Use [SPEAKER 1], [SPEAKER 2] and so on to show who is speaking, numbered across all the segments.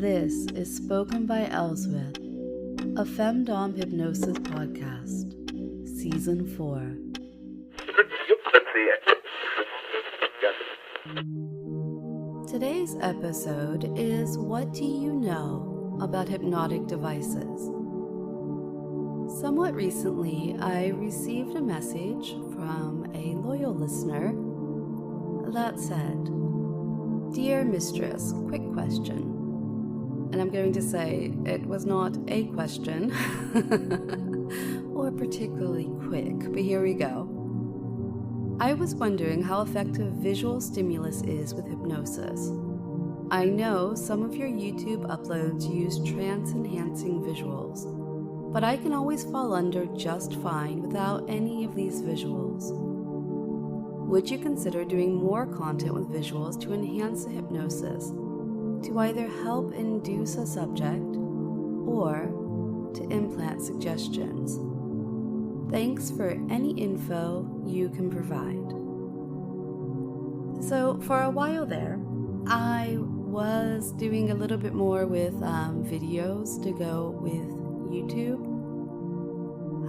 [SPEAKER 1] This is Spoken by Elswith, a Femdom Hypnosis podcast, Season 4. Today's episode is What Do You Know About Hypnotic Devices? Somewhat recently, I received a message from a loyal listener that said, "Dear Mistress, quick question." And I'm going to say it was not a question or particularly quick, but here we go. I was wondering how effective visual stimulus is with hypnosis. I know some of your YouTube uploads use trance-enhancing visuals, but I can always fall under just fine without any of these visuals. Would you consider doing more content with visuals to enhance the hypnosis, to either help induce a subject or to implant suggestions? Thanks for any info you can provide. So for a while there, I was doing a little bit more with videos to go with YouTube.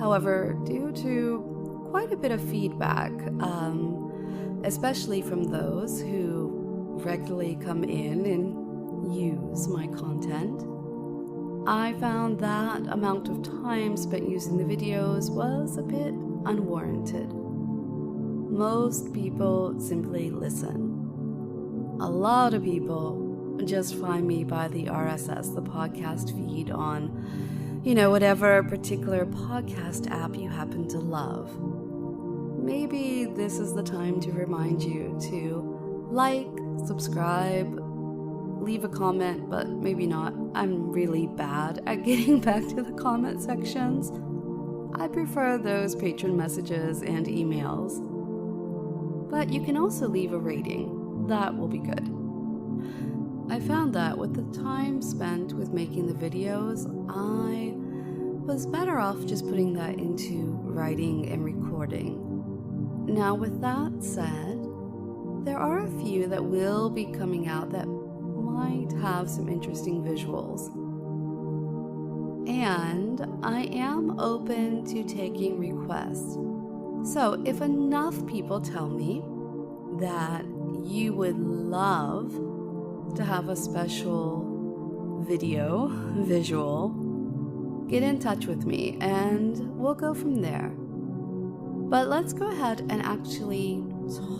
[SPEAKER 1] However, due to quite a bit of feedback, especially from those who regularly come in and use my content, I found that amount of time spent using the videos was a bit unwarranted. Most people simply listen. A lot of people just find me by the RSS, the podcast feed on, whatever particular podcast app you happen to love. Maybe this is the time to remind you to like, subscribe, leave a comment, but maybe not. I'm really bad at getting back to the comment sections. I prefer those patron messages and emails. But you can also leave a rating. That will be good. I found that with the time spent with making the videos, I was better off just putting that into writing and recording. Now, with that said, there are a few that will be coming out that might have some interesting visuals. And I am open to taking requests. So if enough people tell me that you would love to have a special visual, get in touch with me and we'll go from there. But let's go ahead and actually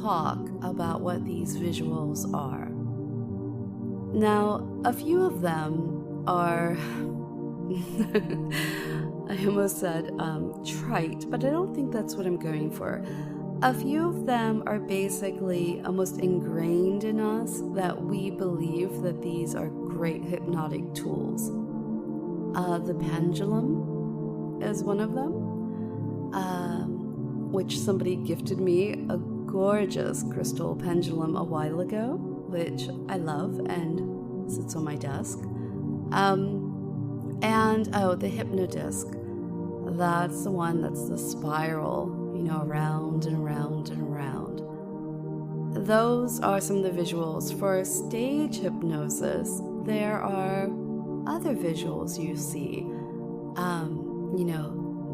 [SPEAKER 1] talk about what these visuals are. Now, a few of them are, I almost said trite, but I don't think that's what I'm going for. A few of them are basically almost ingrained in us that we believe that these are great hypnotic tools. The pendulum is one of them, which somebody gifted me a gorgeous crystal pendulum a while ago, which I love and sits on my desk. The hypnodisc. That's the one that's the spiral, around and around and around. Those are some of the visuals. For stage hypnosis, there are other visuals you see.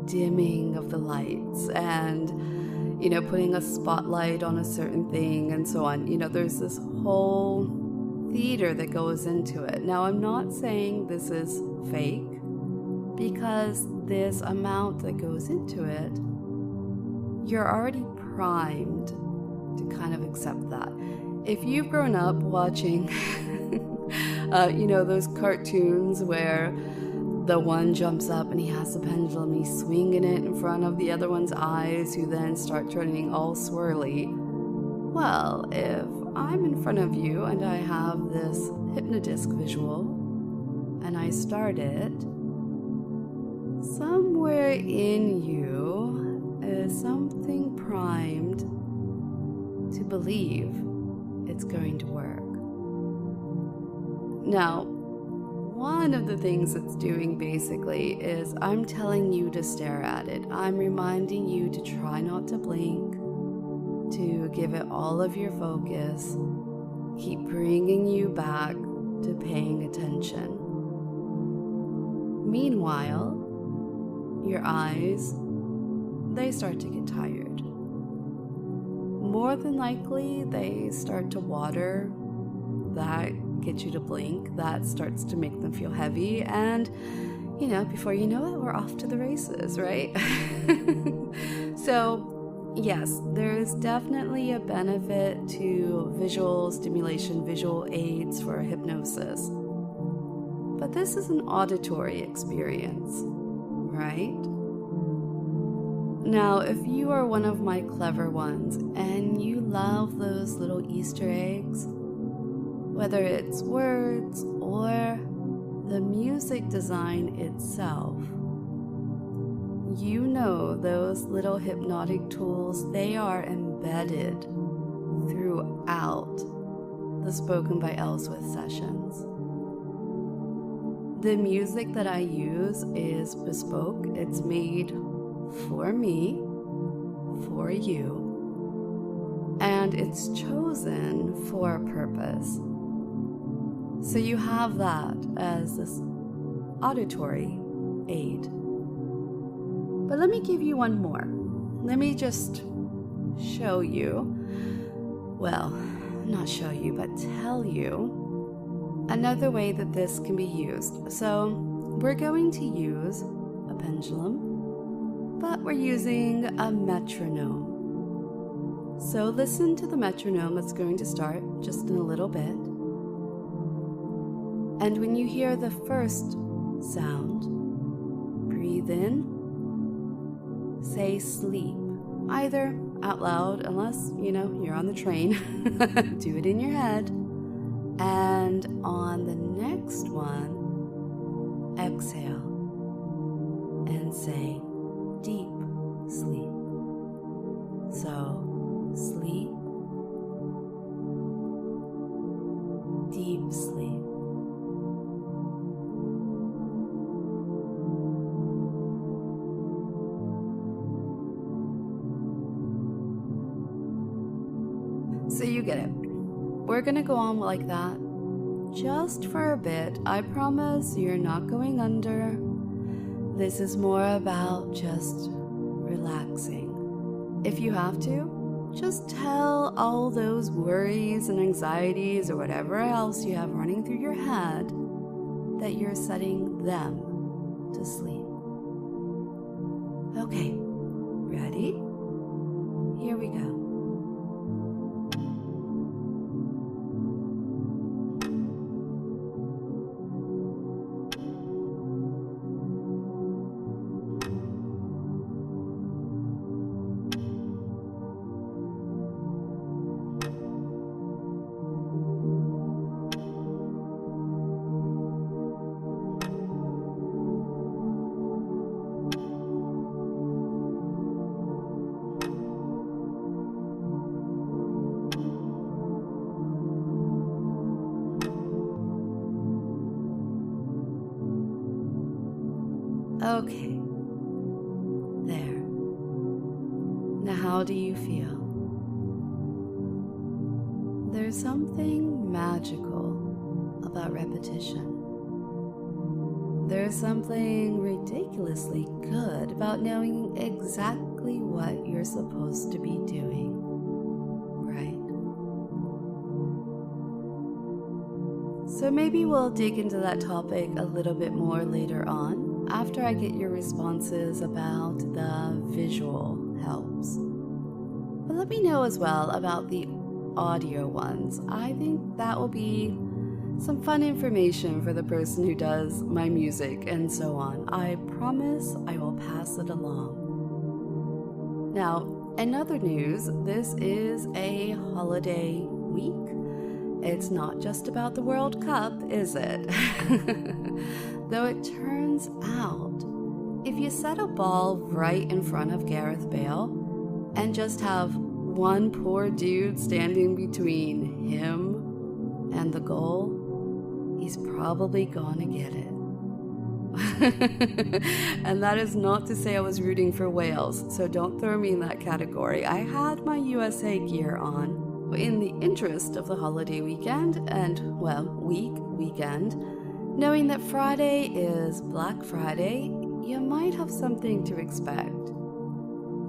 [SPEAKER 1] Dimming of the lights and putting a spotlight on a certain thing and so on. There's this whole theater that goes into it. Now, I'm not saying this is fake, because this amount that goes into it, you're already primed to kind of accept that. If you've grown up watching, those cartoons where the one jumps up and he has the pendulum, he's swinging it in front of the other one's eyes, who then start turning all swirly. Well, if I'm in front of you and I have this hypnodisc visual and I start it, somewhere in you is something primed to believe it's going to work. Now, one of the things it's doing basically is I'm telling you to stare at it. I'm reminding you to try not to blink, to give it all of your focus, keep bringing you back to paying attention. Meanwhile, your eyes, they start to get tired. More than likely, they start to water. That gets you to blink. That starts to make them feel heavy. And, before you know it, we're off to the races, right? So, yes, there is definitely a benefit to visual stimulation, visual aids for hypnosis. But this is an auditory experience, right? Now, if you are one of my clever ones and you love those little Easter eggs, whether it's words or the music design itself, you know those little hypnotic tools, they are embedded throughout the Spoken by Ellsworth sessions. The music that I use is bespoke. It's made for me, for you, and it's chosen for a purpose. So you have that as this auditory aid. But let me give you one more. Let me just show you, well, not show you, but tell you another way that this can be used. So we're going to use a pendulum, but we're using a metronome. So listen to the metronome that's going to start just in a little bit. And when you hear the first sound, breathe in, say sleep, either out loud, unless, you're on the train, do it in your head. And on the next one, exhale and say deep sleep. So, sleep, deep sleep. So you get it. We're gonna go on like that just for a bit. I promise you're not going under. This is more about just relaxing. If you have to, just tell all those worries and anxieties or whatever else you have running through your head that you're setting them to sleep. Okay, ready? Here we go. Okay, there. Now how do you feel? There's something magical about repetition. There's something ridiculously good about knowing exactly what you're supposed to be doing, right? So maybe we'll dig into that topic a little bit more later on, after I get your responses about the visual helps. But let me know as well about the audio ones. I think that will be some fun information for the person who does my music and so on. I promise I will pass it along. Now, in other news, this is a holiday week. It's not just about the World Cup, is it? Though it turns out, if you set a ball right in front of Gareth Bale and just have one poor dude standing between him and the goal, he's probably gonna get it. And that is not to say I was rooting for Wales, so don't throw me in that category. I had my USA gear on. in the interest of the holiday weekend and, well, weekend, knowing that Friday is Black Friday, you might have something to expect.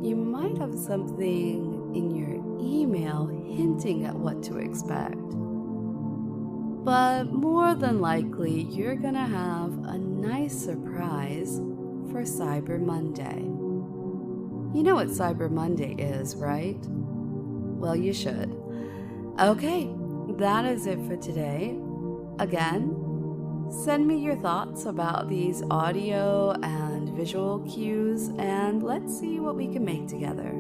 [SPEAKER 1] You might have something in your email hinting at what to expect. But more than likely, you're gonna have a nice surprise for Cyber Monday. You know what Cyber Monday is, right? Well, you should. Okay, that is it for today. Again, send me your thoughts about these audio and visual cues, and let's see what we can make together.